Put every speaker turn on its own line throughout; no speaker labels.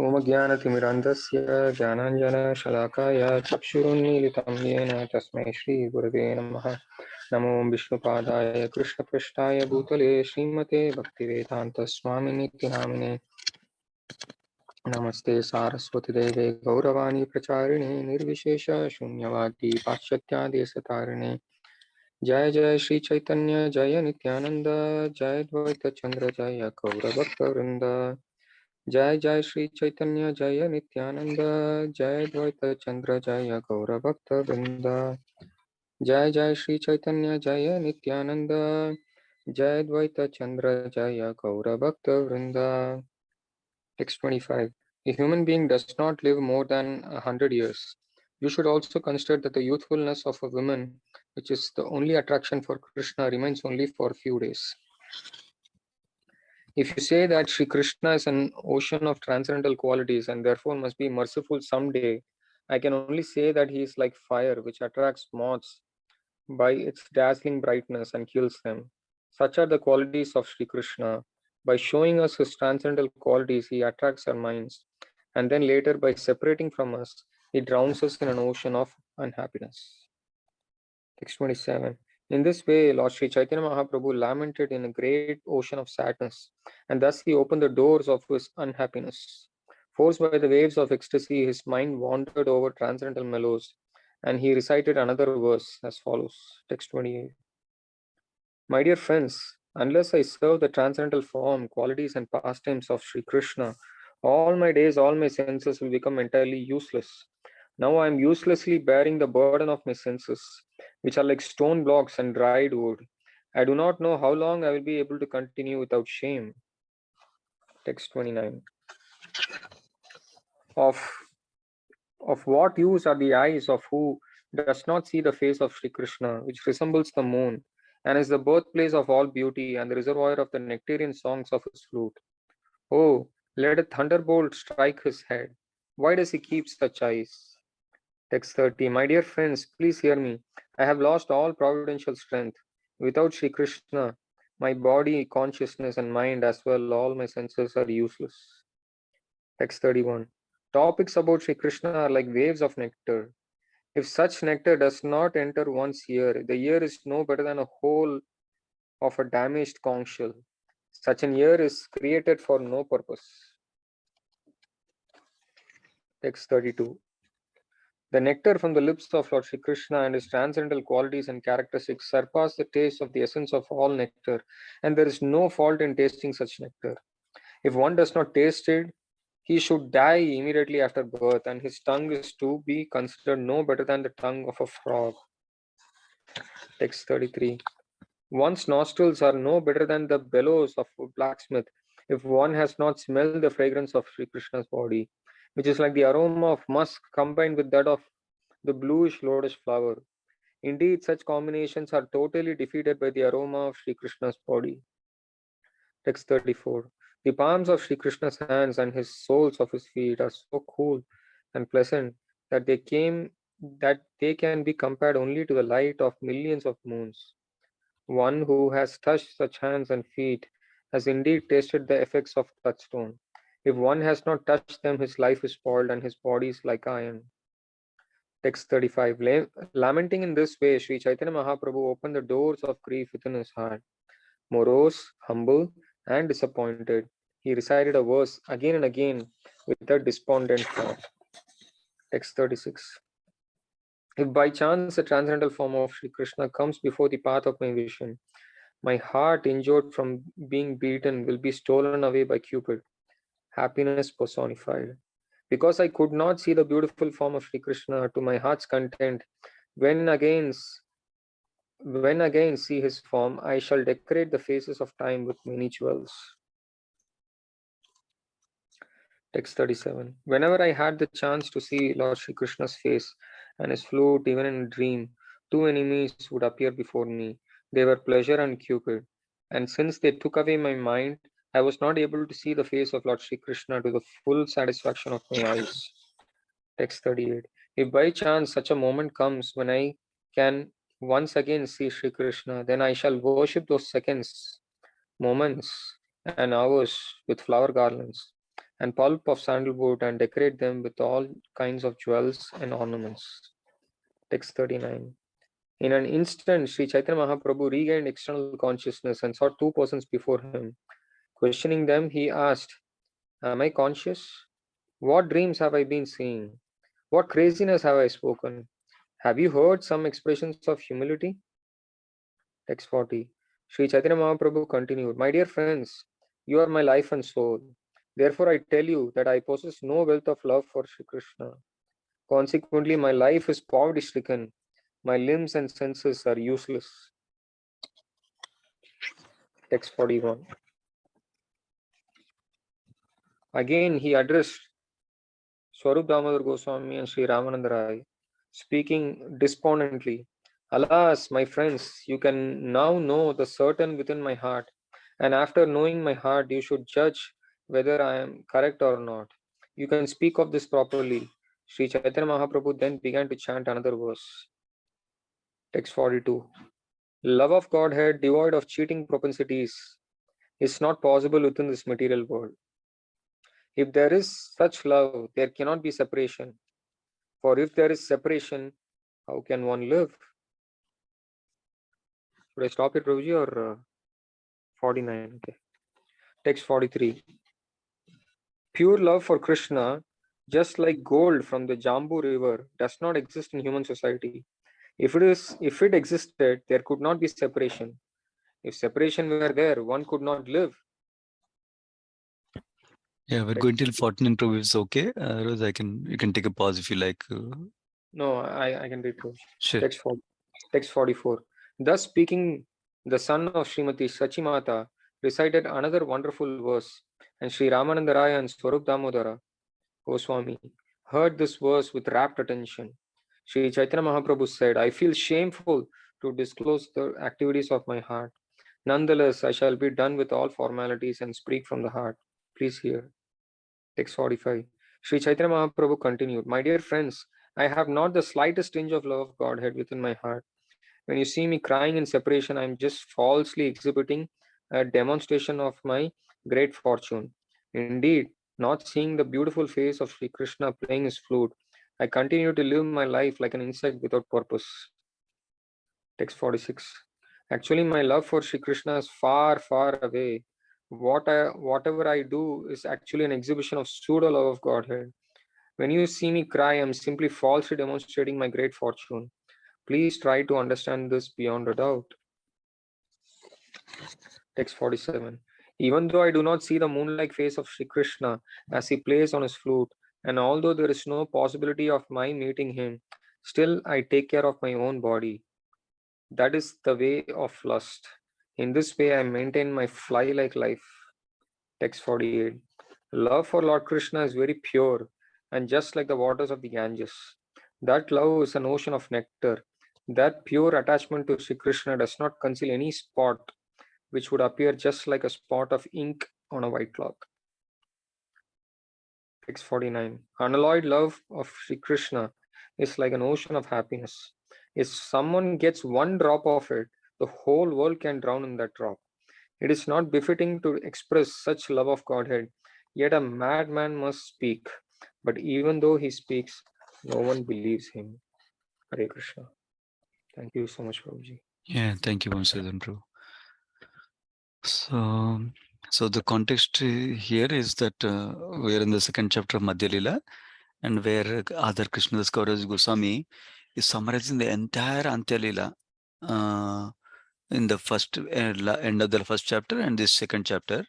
ओम ज्ञानतिमिरान्धस्य ज्ञानाञ्जनशलाकाय चक्षुरुन्मीलितं येन तस्मै श्रीगुरवे नमः। नमो विष्णुपादाय कृष्णपृष्ठाय भूतले श्रीमते भक्तिवेदान्तस्वामिनिति नामिने। नमस्ते सारस्वतीदेवे गौरवाणी प्रचारिणे निर्विशेष शून्यवादी पाश्चात्यादेशतारिणे। जय जय श्री चैतन्य जय नित्यानंद जय द्वैत चंद्र जय गौरभक्तवृंद। जय जय श्री चैतन्य जय नित्यानंद जय द्वैत चंद्र जय गौरभक्तवृंद। जय जय श्री चैतन्य जय नित्यानंद जय द्वैत चंद्र जय गौरभक्तवृंद। Text 25. A human being does not live more than 100 years. You should also consider that the youthfulness of a woman, which is the only attraction for Krishna, remains only for a few days. If you say that Sri Krishna is an ocean of transcendental qualities and therefore must be merciful someday, I can only say that he is like fire which attracts moths by its dazzling brightness and kills them. Such are the qualities of Sri Krishna. By showing us his transcendental qualities, he attracts our minds, and then later, by separating from us, he drowns us in an ocean of unhappiness. Text 27. In this way, Lord Sri Chaitanya Mahaprabhu lamented in a great ocean of sadness, and thus he opened the doors of his unhappiness. Forced by the waves of ecstasy, his mind wandered over transcendental mellows, and he recited another verse as follows. Text 28. My dear friends, unless I serve the transcendental form, qualities, and pastimes of Sri Krishna, all my days, all my senses will become entirely useless. Now I am uselessly bearing the burden of my senses, which are like stone blocks and dried wood. I do not know how long I will be able to continue without shame. Text 29. Of, of what use are the eyes of who does not see the face of Sri Krishna, which resembles the moon, and is the birthplace of all beauty and the reservoir of the nectarian songs of his flute? Oh, let a thunderbolt strike his head. Why does he keep such eyes? Text 30. My dear friends, please hear me. I have lost all providential strength. Without Sri Krishna, my body, consciousness, and mind, as well, all my senses are useless. Text 31. Topics about Sri Krishna are like waves of nectar. If such nectar does not enter one's ear, the ear is no better than a hole of a damaged conch shell. Such an ear is created for no purpose. Text 32. The nectar from the lips of Lord Sri Krishna and his transcendental qualities and characteristics surpass the taste of the essence of all nectar, and there is no fault in tasting such nectar. If one does not taste it, he should die immediately after birth, and his tongue is to be considered no better than the tongue of a frog. Text 33. One's nostrils are no better than the bellows of a blacksmith if one has not smelled the fragrance of Sri Krishna's body, which is like the aroma of musk combined with that of the bluish lotus flower. Indeed, such combinations are totally defeated by the aroma of Sri Krishna's body. Text 34. The palms of Sri Krishna's hands and his soles of his feet are so cool and pleasant that they can be compared only to the light of millions of moons. One who has touched such hands and feet has indeed tasted the effects of touchstone. If one has not touched them, his life is spoiled and his body is like iron. Text 35. Lamenting in this way, Sri Chaitanya Mahaprabhu opened the doors of grief within his heart. Morose, humble, and disappointed, he recited a verse again and again with a despondent thought. Text 36. If by chance a transcendental form of Sri Krishna comes before the path of my vision, my heart, injured from being beaten, will be stolen away by Cupid, happiness personified. Because I could not see the beautiful form of Sri Krishna to my heart's content, when again see his form, I shall decorate the faces of time with many jewels. Text 37. Whenever I had the chance to see Lord Sri Krishna's face and his flute, even in a dream, two enemies would appear before me. They were pleasure and Cupid. And since they took away my mind, I was not able to see the face of Lord Sri Krishna to the full satisfaction of my eyes. Text 38. If by chance such a moment comes when I can once again see Sri Krishna, then I shall worship those seconds, moments, and hours with flower garlands, and pulp of sandalwood and decorate them with all kinds of jewels and ornaments. Text 39. In an instant, Sri Chaitanya Mahaprabhu regained external consciousness and saw two persons before him. Questioning them, he asked, "Am I conscious? What dreams have I been seeing? What craziness have I spoken? Have you heard some expressions of humility?" Text 40. Sri Chaitanya Mahaprabhu continued, "My dear friends, you are my life and soul. Therefore, I tell you that I possess no wealth of love for Sri Krishna. Consequently, my life is poverty stricken. My limbs and senses are useless." Text 41. Again, he addressed Swarup Damodar Goswami and Sri Ramananda Rai, speaking despondently, "Alas, my friends, you can now know the certain within my heart, and after knowing my heart, you should judge whether I am correct or not. You can speak of this properly." Sri Chaitanya Mahaprabhu then began to chant another verse. Text 42. Love of Godhead devoid of cheating propensities is not possible within this material world. If there is such love, there cannot be separation. For if there is separation, how can one live? Should I stop it, Prabhuji, or 49? Okay. Text 43. Pure love for Krishna, just like gold from the Jambu river, does not exist in human society. If it existed, there could not be separation. If separation were there, one could not live.
Yeah, we're going till 49 probably it's okay. Rose, you can take a pause if you like.
No, I can read Prabhuji.
Sure.
Text 44. Thus speaking, the son of Srimati Sachimata recited another wonderful verse, and Sri Ramananda Rai and Swarup Damodara Goswami heard this verse with rapt attention. Sri Chaitanya Mahaprabhu said, "I feel shameful to disclose the activities of my heart. Nonetheless, I shall be done with all formalities and speak from the heart. Please hear." Text 45. Sri Chaitanya Mahaprabhu continued, "My dear friends, I have not the slightest tinge of love of Godhead within my heart. When you see me crying in separation, I am just falsely exhibiting a demonstration of my great fortune. Indeed, not seeing the beautiful face of Sri Krishna playing his flute, I continue to live my life like an insect without purpose." Text 46. Actually, my love for Sri Krishna is far, far away. Whatever I do is actually an exhibition of pseudo love of Godhead. When you see me cry, I am simply falsely demonstrating my great fortune. Please try to understand this beyond a doubt. Text 47. Even though I do not see the moon-like face of Sri Krishna as he plays on his flute, and although there is no possibility of my meeting him, still I take care of my own body. That is the way of lust. In this way, I maintain my fly-like life. Text 48. Love for Lord Krishna is very pure and just like the waters of the Ganges. That love is an ocean of nectar. That pure attachment to Sri Krishna does not conceal any spot which would appear just like a spot of ink on a white cloth. Text 49. Unalloyed love of Sri Krishna is like an ocean of happiness. If someone gets one drop of it, the whole world can drown in that drop. It is not befitting to express such love of Godhead, yet a madman must speak. But even though he speaks, no one believes him. Hare Krishna. Thank you so much, Prabhuji.
Yeah, thank you, Vamsadan Prabhu. So the context here is that we are in the second chapter of Madhya Lila, and where Adhar Krishnadas Kaviraj Goswami is summarizing the entire Antya Lila in the first end of the first chapter and this second chapter.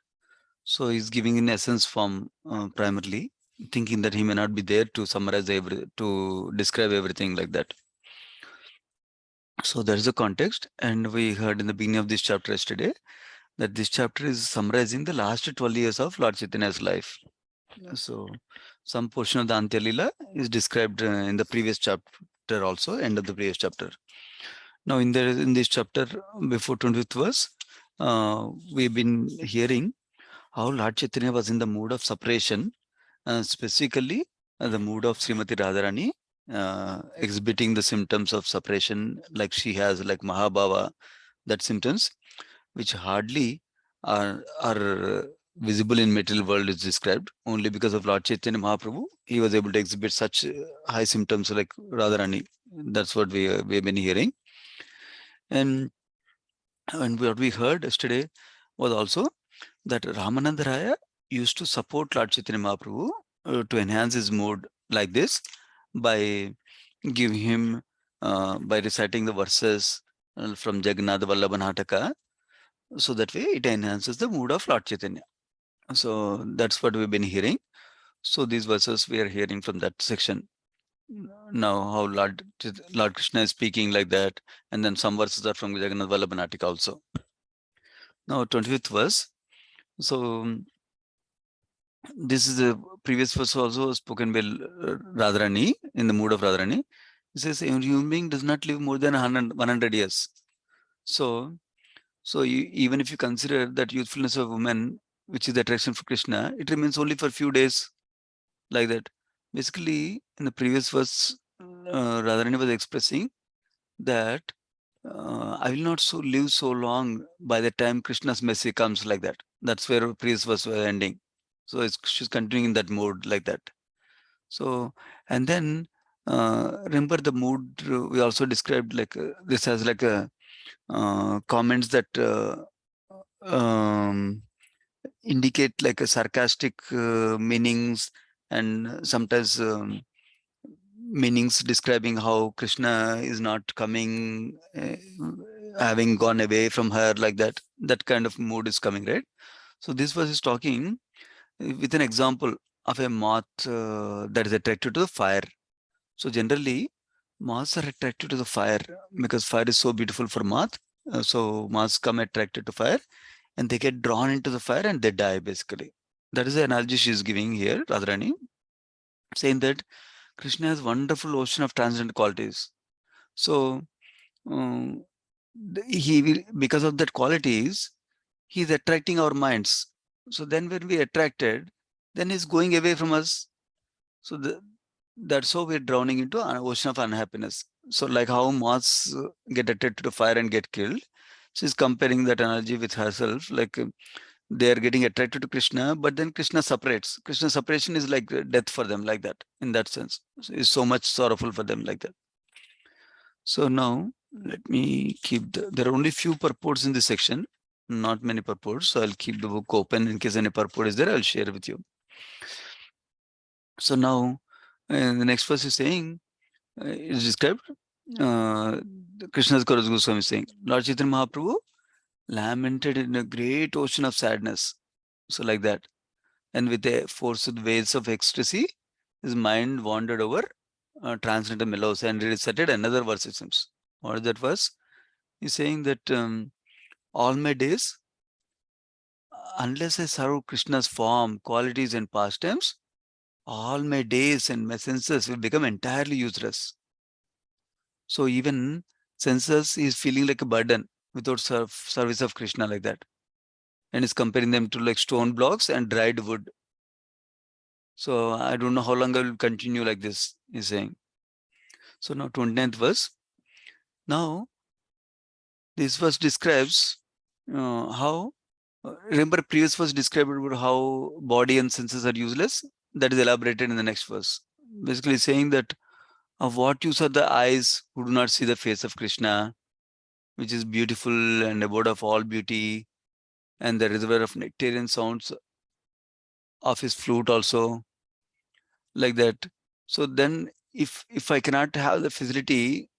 So he's giving in essence form primarily, thinking that he may not be there to summarize to describe everything like that. So there is a context, and we heard in the beginning of this chapter yesterday that this chapter is summarizing the last 12 years of Lord Chaitanya's life. So some portion of the Antya Lila is described in the previous chapter also, end of the previous chapter. Now in this chapter before 25th verse, we've been hearing how Lord Chaitanya was in the mood of separation, specifically the mood of Srimati Radharani, exhibiting the symptoms of separation like she has, like Mahabhava, that symptoms which hardly are visible in material world is described. Only because of Lord Chaitanya Mahaprabhu, he was able to exhibit such high symptoms like Radharani. That's what we've been hearing. And what we heard yesterday was also that Ramananda Raya used to support Lord Chaitanya Mahaprabhu to enhance his mood like this by giving him, by reciting the verses from Jagannath Vallabhanataka. So that way it enhances the mood of Lord Chaitanya. So that's what we've been hearing. So these verses we are hearing from that section. Now how Lord Krishna is speaking like that, and then some verses are from Jagannath Vallabhanatika also. Now 25th verse. So this is the previous verse also spoken by Radharani, in the mood of Radharani. It says, a human being does not live more than 100 years. So even if you consider that youthfulness of woman, which is the attraction for Krishna, it remains only for a few days, like that. Basically, in the previous verse, Radharani was expressing that I will not live so long by the time Krishna's mercy comes, like that. That's where previous verse was ending. So she's continuing in that mode like that. So, and then remember the mood we also described like this as like a comments that um, indicate like a sarcastic meanings, and sometimes meanings describing how Krishna is not coming, having gone away from her, like that. That kind of mood is coming, right? So this verse is talking with an example of a moth that is attracted to the fire. So generally, moths are attracted to the fire because fire is so beautiful for moth. So moths come attracted to fire and they get drawn into the fire and they die basically. That is the analogy she is giving here, Radharani, saying that Krishna has wonderful ocean of transcendent qualities. So um, he will, because of that qualities, he is attracting our minds. So then when we attracted, then he's going away from us. So that's how we're drowning into an ocean of unhappiness. So like how moths get attracted to fire and get killed. She's comparing that analogy with herself. Like they are getting attracted to Krishna, but then Krishna separates. Krishna separation is like death for them, like that. In that sense, so it's so much sorrowful for them, like that. So now let me keep there are only few purports in this section, not many purports. So I'll keep the book open in case any purport is there. I'll share with you. So now the next verse is saying, is described. Krishna's Karas Goswami is saying, Lord Chaitanya Mahaprabhu lamented in a great ocean of sadness. So like that. And with a forced waves of ecstasy, his mind wandered over transcendental mellows and recited another verse, it seems. What is that verse? He's saying that all my days, unless I serve Krishna's form, qualities, and pastimes, all my days and my senses will become entirely useless. So even senses is feeling like a burden without service of Krishna, like that. And is comparing them to like stone blocks and dried wood. So I don't know how long I will continue like this, he's saying. So now 29th verse. Now this verse describes how, remember previous verse described about how body and senses are useless. That is elaborated in the next verse. Basically saying that of what use are the eyes who do not see the face of Krishna, which is beautiful and abode of all beauty, and the reservoir of nectarian sounds of his flute also, like that. So then if I cannot have the facility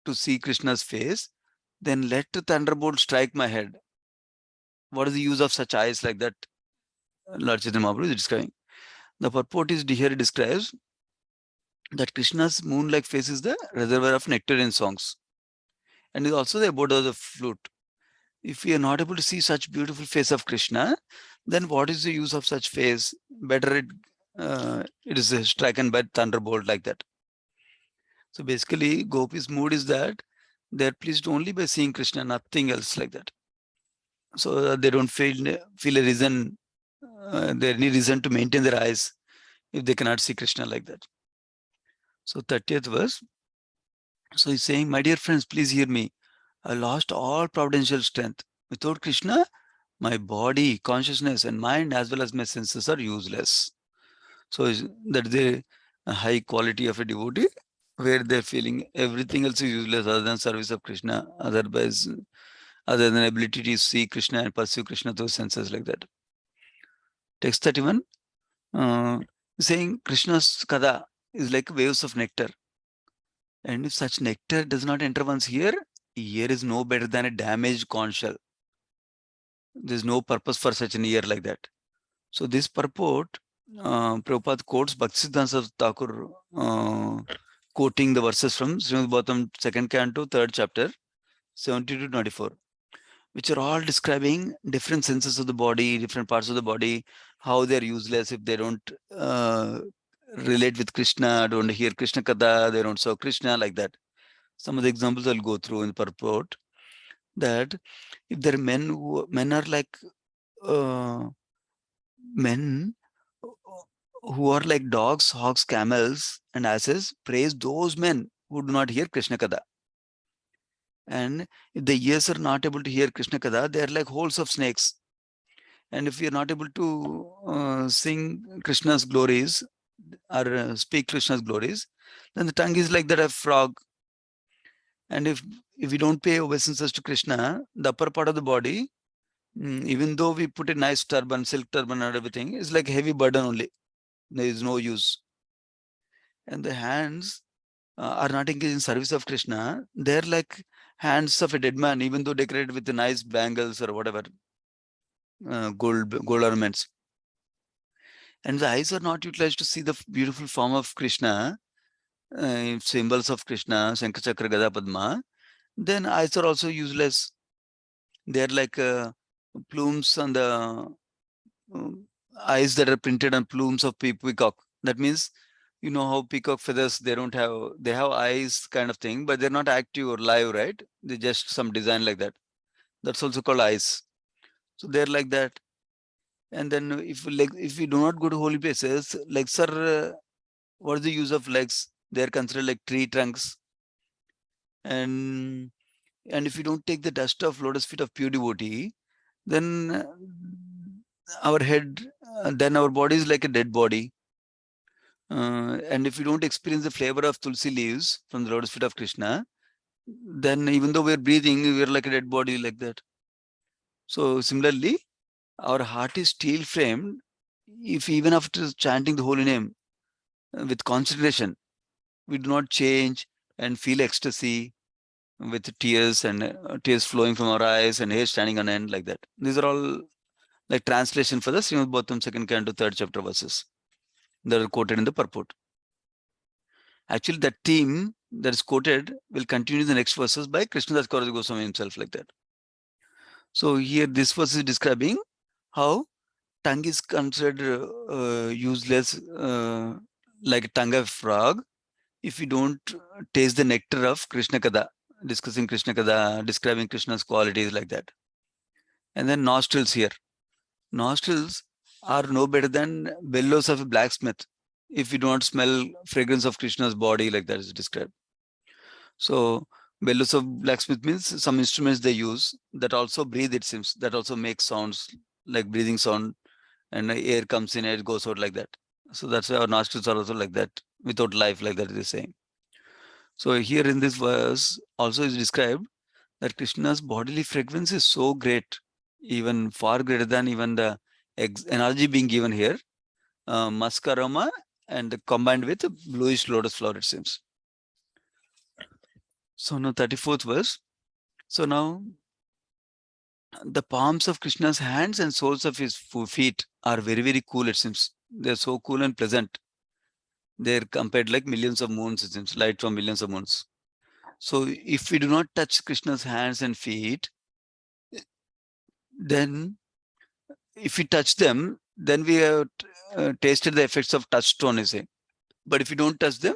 to see Krishna's face, then let the thunderbolt strike my head. What is the use of such eyes, like that? Lord Chaitanya Mahaprabhu is describing. The purport is here describes that Krishna's moon-like face is the reservoir of nectarian songs, and is also the abode of the flute. If we are not able to see such beautiful face of Krishna, then what is the use of such face? Better it is stricken by thunderbolt, like that. So basically, Gopi's mood is that they are pleased only by seeing Krishna, nothing else, like that. So they don't feel a reason, there any reason to maintain their eyes if they cannot see Krishna, like that. So 30th verse. So he's saying, my dear friends, please hear me. I lost all providential strength. Without Krishna, My body, consciousness, and mind, as well as my senses, are useless. So that is the high quality of a devotee, where they're feeling everything else is useless other than service of Krishna, otherwise, other than ability to see Krishna and pursue Krishna through senses like that. Text 31, saying Krishna's kada is like waves of nectar. And if such nectar does not enter one's ear is no better than a damaged conch shell. There's no purpose for such an ear like that. So this purport, Prabhupada quotes Bhaktisiddhanta Thakur, quoting the verses from Srimad Bhagavatam 2nd canto, 3rd chapter, 70 to 94, which are all describing different senses of the body, different parts of the body, how they're useless if they don't relate with Krishna, don't hear Krishna Katha, they don't serve Krishna, like that. Some of the examples I'll go through in the purport, that if there are men are like men who are like dogs, hogs, camels, and asses, praise those men who do not hear Krishna Katha. And if the ears are not able to hear Krishna Katha, they are like holes of snakes. And if we are not able to sing Krishna's glories or speak Krishna's glories, then the tongue is like that of frog. And if we don't pay obeisances to Krishna, the upper part of the body, even though we put a nice turban, silk turban and everything, is like a heavy burden only. There is no use. And the hands are not engaged in service of Krishna. They're like hands of a dead man, even though decorated with the nice bangles or whatever, gold ornaments. And the eyes are not utilized to see the beautiful form of Krishna, symbols of Krishna, Shankha Chakra Gada Padma. Then eyes are also useless. They're like plumes on the eyes that are printed on plumes of peacock. That means, you know how peacock feathers, they have eyes kind of thing, but they're not active or live, right? They just some design like that. That's also called eyes. So they're like that. And then if we do not go to holy places, legs are, what is the use of legs? They're considered like tree trunks. And if you don't take the dust of lotus feet of pure devotee, then our head, then our body is like a dead body. And if you don't experience the flavor of tulsi leaves from the lotus feet of Krishna, then even though we're breathing, we're like a dead body like that. So similarly, our heart is steel framed. If even after chanting the holy name with concentration, we do not change and feel ecstasy with tears and tears flowing from our eyes and hair standing on end like that. These are all like translation for the Srimad Bhagavatam 2nd canto 3rd chapter verses that are quoted in the purport. Actually, that theme that is quoted will continue in the next verses by Krishnadas Kaviraj Goswami himself like that. So here this verse is describing how tongue is considered useless, like a tongue of frog, if we don't taste the nectar of Krishna Katha, discussing Krishna Katha, describing Krishna's qualities like that. And then nostrils here. Nostrils are no better than bellows of a blacksmith if we do not smell fragrance of Krishna's body like that is described. So bellows of blacksmith means some instruments they use that also breathe, it seems, that also make sounds like breathing sound, and air comes in, air goes out like that. So that's why our nostrils are also like that, without life, like that it is saying. So here in this verse also is described that Krishna's bodily fragrance is so great, even far greater than even the analogy being given here, musk aroma and combined with bluish lotus flower, it seems. So now 34th verse. So now the palms of Krishna's hands and soles of his feet are very, very cool, it seems. They're so cool and pleasant. They're compared like millions of moons, it seems, light from millions of moons. So if we do not touch Krishna's hands and feet, then if we touch them, then we have tasted the effects of touchstone, you say. But if we don't touch them,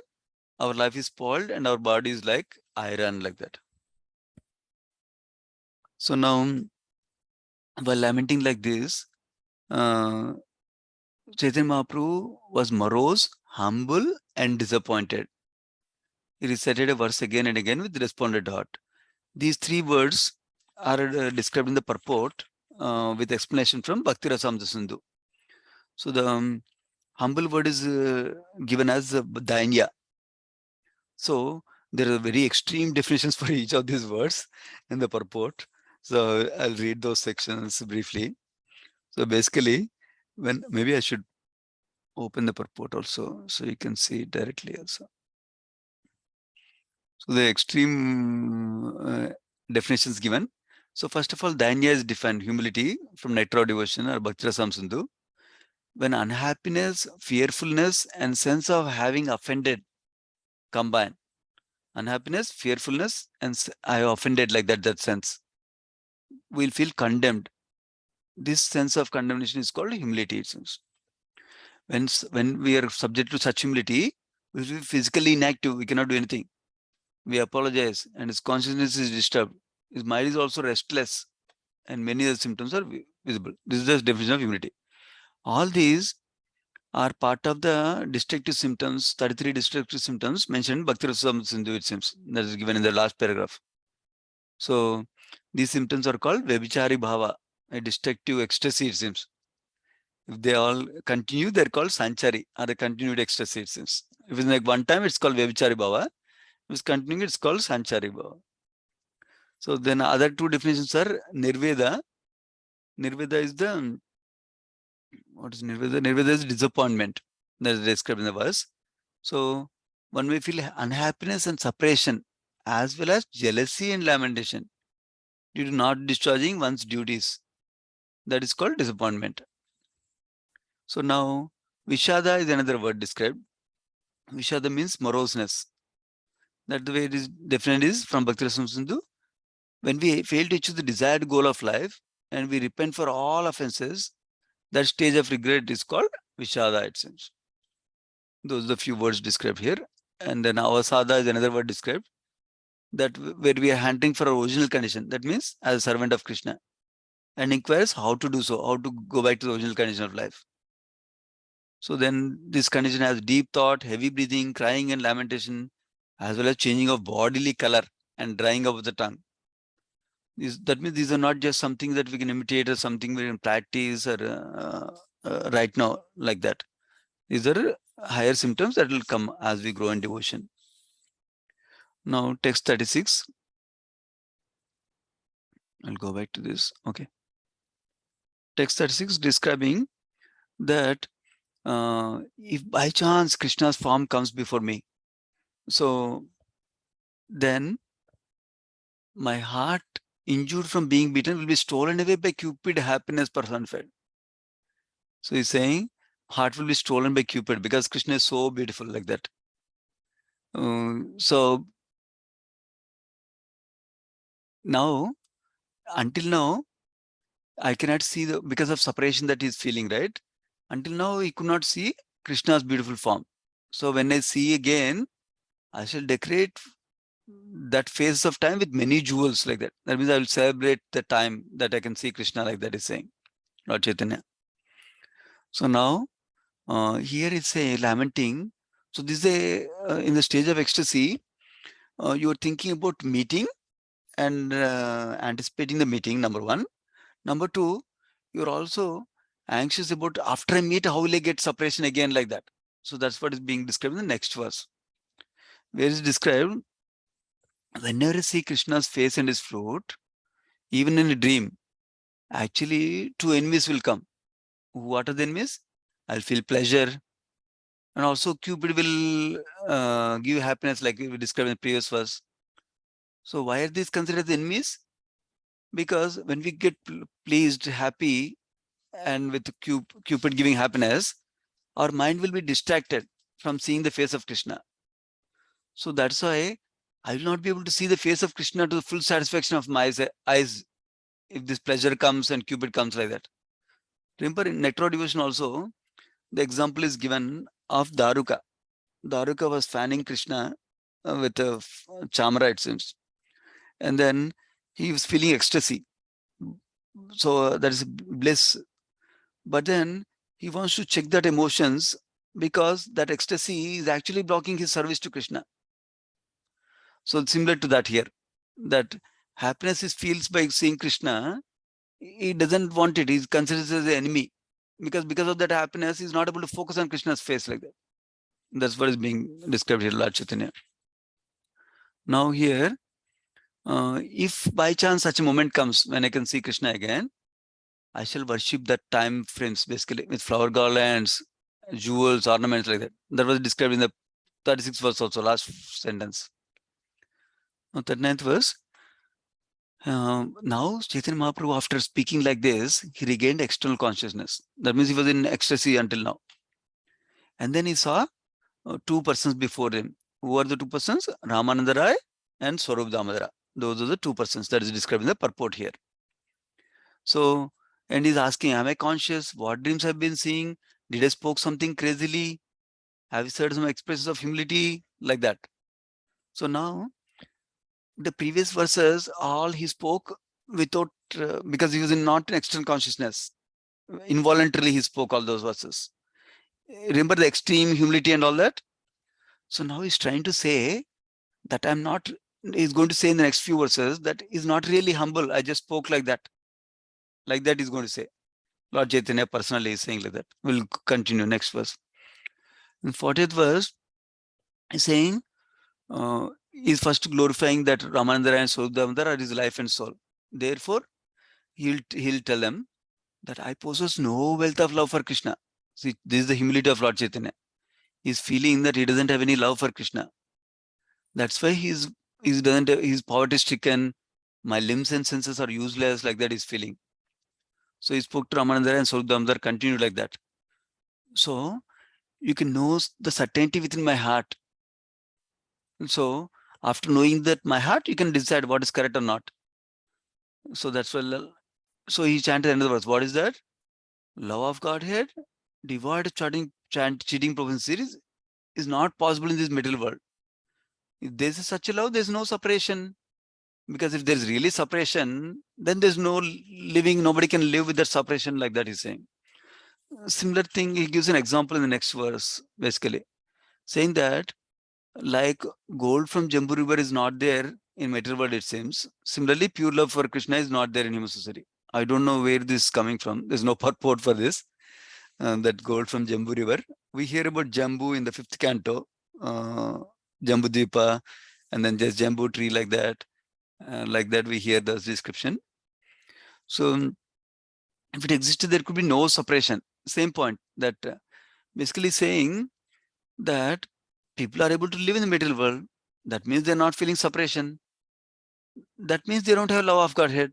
our life is spoiled and our body is like iron, like that. So now, while lamenting like this, Chaitanya Mahaprabhu was morose, humble, and disappointed. He recited a verse again and again with responded heart. These three words are described in the purport with explanation from Bhakti Rasamrita Sindhu. So the humble word is given as dainya. So there are very extreme definitions for each of these words in the purport. So I'll read those sections briefly. So basically, when maybe I should open the purport also so you can see it directly also. So the extreme definitions given. So first of all, dainya is defined humility from nectar of devotion or Bhakti Rasam Sindhu. When unhappiness, fearfulness, and sense of having offended combine. Unhappiness, fearfulness, and I offended like that, that sense. We'll feel condemned. This sense of condemnation is called humility, it seems. When we are subject to such humility, we will be physically inactive. We cannot do anything. We apologize, and his consciousness is disturbed. His mind is also restless, and many other symptoms are visible. This is the definition of humility. All these are part of the destructive symptoms, 33 destructive symptoms mentioned in Bhakti Rasamrita Sindhu, it seems. That is given in the last paragraph. So these symptoms are called Vebhichari Bhava, a destructive ecstasy, it seems. If they all continue, they're called Sanchari, or a continued ecstasy, it seems. If it's like one time, it's called Vebhichari Bhava. If it's continuing, it's called Sanchari Bhava. So then other two definitions are Nirveda. Nirveda is the, what is Nirveda? Nirveda is disappointment. That is described in the verse. So one may feel unhappiness and separation, as well as jealousy and lamentation due to not discharging one's duties. That is called disappointment. So now, Vishada is another word described. Vishada means moroseness. That the way it is defined is from Bhakti Rasamrita Sindhu. When we fail to achieve the desired goal of life and we repent for all offenses, that stage of regret is called Vishada, it seems. Those are the few words described here. And then Avasada is another word described. That where we are hunting for our original condition. That means as a servant of Krishna. And inquires how to do so, how to go back to the original condition of life. So then this condition has deep thought, heavy breathing, crying and lamentation, as well as changing of bodily color and drying up of the tongue. That means these are not just something that we can imitate or something we can practice or right now like that. These are higher symptoms that will come as we grow in devotion. Now text 36. I'll go back to this. Okay. Text 36 describing that if by chance Krishna's form comes before me, so then my heart injured from being beaten will be stolen away by Cupid happiness personified. So he's saying heart will be stolen by Cupid because Krishna is so beautiful like that. So now, until now, I cannot see because of separation that he's feeling, right? Until now, he could not see Krishna's beautiful form. So when I see again, I shall decorate that phase of time with many jewels like that. That means I will celebrate the time that I can see Krishna like that is saying, Lord Chaitanya. So now, here it's a lamenting. So this is in the stage of ecstasy, you are thinking about meeting and anticipating the meeting, number one. Number two, you're also anxious about after I meet, how will I get separation again like that. So that's what is being described in the next verse. Where is described, whenever I see Krishna's face and his flute, even in a dream, actually two enemies will come. What are the enemies? I'll feel pleasure. And also Cupid will give happiness like we described in the previous verse. So why are these considered enemies? Because when we get pleased, happy, and with Cupid giving happiness, our mind will be distracted from seeing the face of Krishna. So that's why I will not be able to see the face of Krishna to the full satisfaction of my eyes if this pleasure comes and Cupid comes like that. Remember in Nectar devotion also, the example is given of Daruka. Daruka was fanning Krishna with a chamara, it seems. And then he was feeling ecstasy. So that is bliss. But then he wants to check that emotions because that ecstasy is actually blocking his service to Krishna. So similar to that here, that happiness is feels by seeing Krishna he doesn't want it. He considers it as the enemy. Because of that happiness, he's not able to focus on Krishna's face like that. That's what is being described here, Lord Chaitanya. Now here, if by chance such a moment comes when I can see Krishna again, I shall worship that time frames basically with flower garlands, jewels, ornaments like that. That was described in the 36th verse also, last sentence. Now, 39th verse. Now, Chaitanya Mahaprabhu, after speaking like this, he regained external consciousness. That means he was in ecstasy until now. And then he saw two persons before him. Who are the two persons? Ramananda Rai and Swarup Damodara. Those are the two persons that is described in the purport here. So, and he's asking, am I conscious? What dreams I've been seeing? Did I spoke something crazily? Have you said some expressions of humility? Like that. So now, the previous verses, all he spoke without, because he was not in external consciousness. Involuntarily, he spoke all those verses. Remember the extreme humility and all that? So now he's trying to say that I'm not, he's going to say in the next few verses that he's not really humble. I just spoke like that. Like that he's going to say. Lord Chaitanya personally is saying like that. We'll continue next verse. In 40th verse, he's saying, he's first glorifying that Ramananda and Swarup are his life and soul. Therefore, he'll tell them that I possess no wealth of love for Krishna. See, this is the humility of Lord Chaitanya. He's feeling that he doesn't have any love for Krishna. That's why he's poverty stricken. My limbs and senses are useless, like that he's feeling. So he spoke to Ramananda and Swarup Damodar, continued like that. So you can know the certainty within my heart. So after knowing that my heart, you can decide what is correct or not. So that's why. So he chanted another verse. What is that? Love of Godhead, devoid of cheating prophecies is not possible in this material world. If there's such a love, there's no separation. Because if there's really separation, then there's no living, nobody can live with that separation, like that he's saying. Similar thing, he gives an example in the next verse, basically, saying that like gold from Jambu River is not there in material world, it seems. Similarly, pure love for Krishna is not there in human society. I don't know where this is coming from. There's no purport for this. That gold from Jambu River. We hear about Jambu in the 5th canto, Jambu Dipa, and then just Jambu tree like that. Like that we hear the description. So if it existed, there could be no separation. Same point that basically saying that people are able to live in the material world. That means they're not feeling separation. That means they don't have love of Godhead.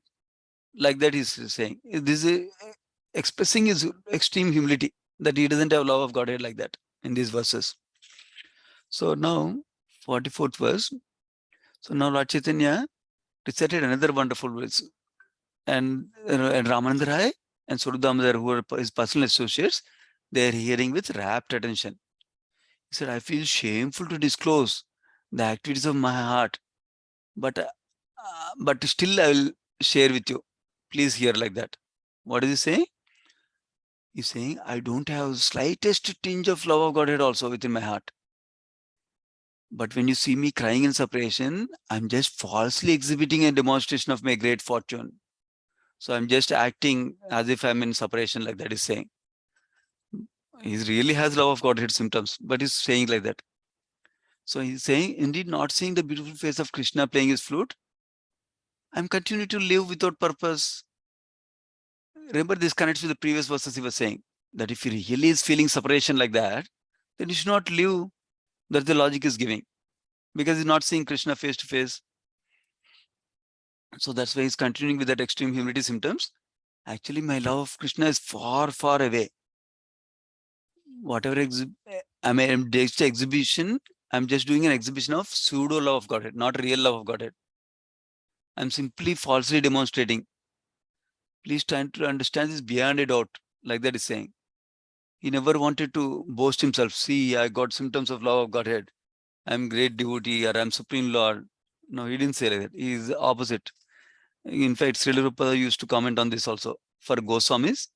Like that he's saying. This is expressing his extreme humility, that he doesn't have love of Godhead like that in these verses. So now, 44th verse. So now Lord Chaitanya recited another wonderful verse. And Ramananda Rai and Swarup Damodar, who are his personal associates, they are hearing with rapt attention. He said, I feel shameful to disclose the activities of my heart, but still I will share with you. Please hear like that. What is he saying? He's saying, I don't have slightest tinge of love of Godhead also within my heart. But when you see me crying in separation, I'm just falsely exhibiting a demonstration of my great fortune. So I'm just acting as if I'm in separation, like that he's saying. He really has love of Godhead symptoms, but he's saying like that. So he's saying, indeed, not seeing the beautiful face of Krishna playing his flute, I'm continuing to live without purpose. Remember, this connects with the previous verses he was saying, that if he really is feeling separation like that, then he should not live. That the logic is giving, because he's not seeing Krishna face to face. So that's why he's continuing with that extreme humility symptoms. Actually, my love of Krishna is far, far away. Whatever I'm just exhibition, I'm just doing an exhibition of pseudo love of Godhead, not real love of Godhead. I'm simply falsely demonstrating. Please try to understand this beyond a doubt, like that is saying. He never wanted to boast himself. See, I got symptoms of love of Godhead. I'm great devotee, or I'm supreme Lord. No, he didn't say like that. He is opposite. In fact, Srila Prabhupada used to comment on this also. For Goswamis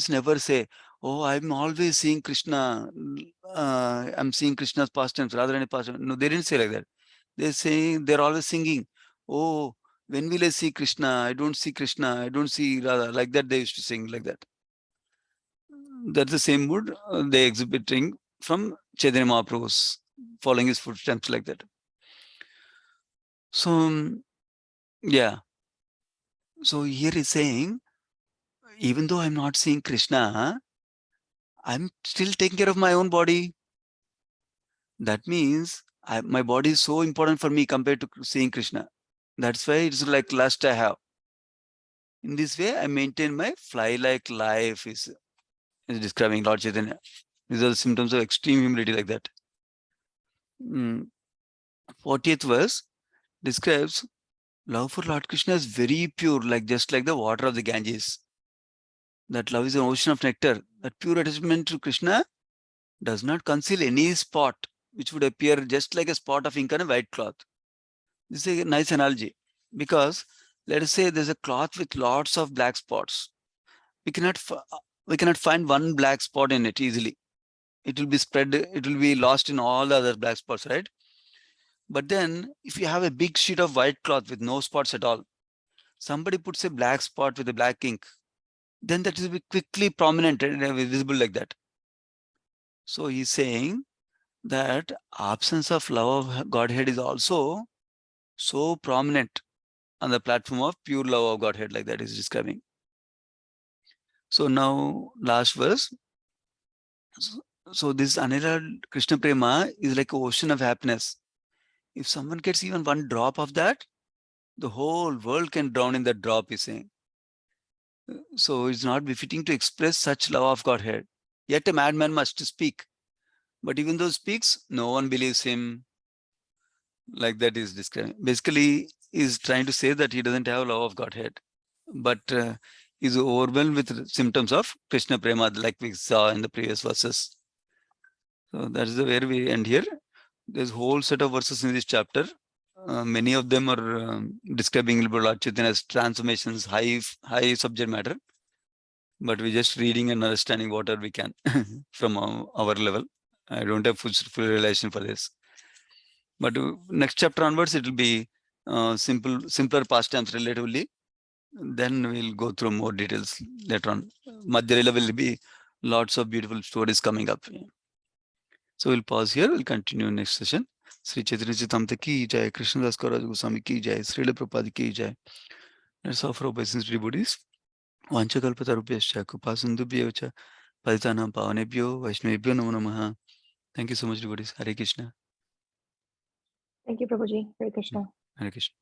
never say, oh, I'm always seeing Krishna. I'm seeing Krishna's pastimes, Radharani pastimes. No, they didn't say like that. They say, they're always singing, oh, When will I see Krishna? I don't see Krishna. I don't see Radha. Like that, they used to sing like that. That's the same mood they exhibiting from Chaitanya Mahaprabhu's, following his footsteps like that. So, yeah. So here he's saying, even though I'm not seeing Krishna, I'm still taking care of my own body. That means my body is so important for me compared to seeing Krishna. That's why it's like lust I have. In this way, I maintain my fly-like life, is describing Lord Chaitanya. These are the symptoms of extreme humility like that. 40th verse describes love for Lord Krishna is very pure, like just like the water of the Ganges. That love is an ocean of nectar. That pure attachment to Krishna does not conceal any spot, which would appear just like a spot of ink on a white cloth. This is a nice analogy, because let us say there's a cloth with lots of black spots. We cannot find one black spot in it easily. It will be spread, it will be lost in all the other black spots, right? But then if you have a big sheet of white cloth with no spots at all, somebody puts a black spot with a black ink, then that will be quickly prominent and visible like that. So he's saying that absence of love of Godhead is also so prominent on the platform of pure love of Godhead, like that is describing. So now last verse. So this Anira Krishna Prema is like an ocean of happiness. If someone gets even one drop of that, the whole world can drown in that drop, he's saying. So it's not befitting to express such love of Godhead. Yet a madman must speak. But even though speaks, no one believes him. Like that is describing. Basically, he's trying to say that he doesn't have love of Godhead. But is overwhelmed with symptoms of Krishna Prema, like we saw in the previous verses. So that is the where we end here. There's a whole set of verses in this chapter. Many of them are describing Lord Chaitanya's transformations, high subject matter. But we're just reading and understanding whatever we can from our level. I don't have full relation for this. But next chapter onwards, it will be simpler pastimes relatively. Then we'll go through more details later on. Madhya will be lots of beautiful stories coming up. So we'll pause here. We'll continue next session. Sri Chaitanya Chaitamta ki jai, Krishnadas Kaviraj Goswami ki jai, Srila Prabhupada ki jai. Let's offer obeisance to devotees. Vanchakalpatarubhyascha Kupasundubhyacha Paditanam Pavanebhyo Vaishnavebhyo Namo Namaha. Thank you so much, devotees. Hare Krishna.
Thank you, Prabhuji. Hare Krishna.
Hare Krishna.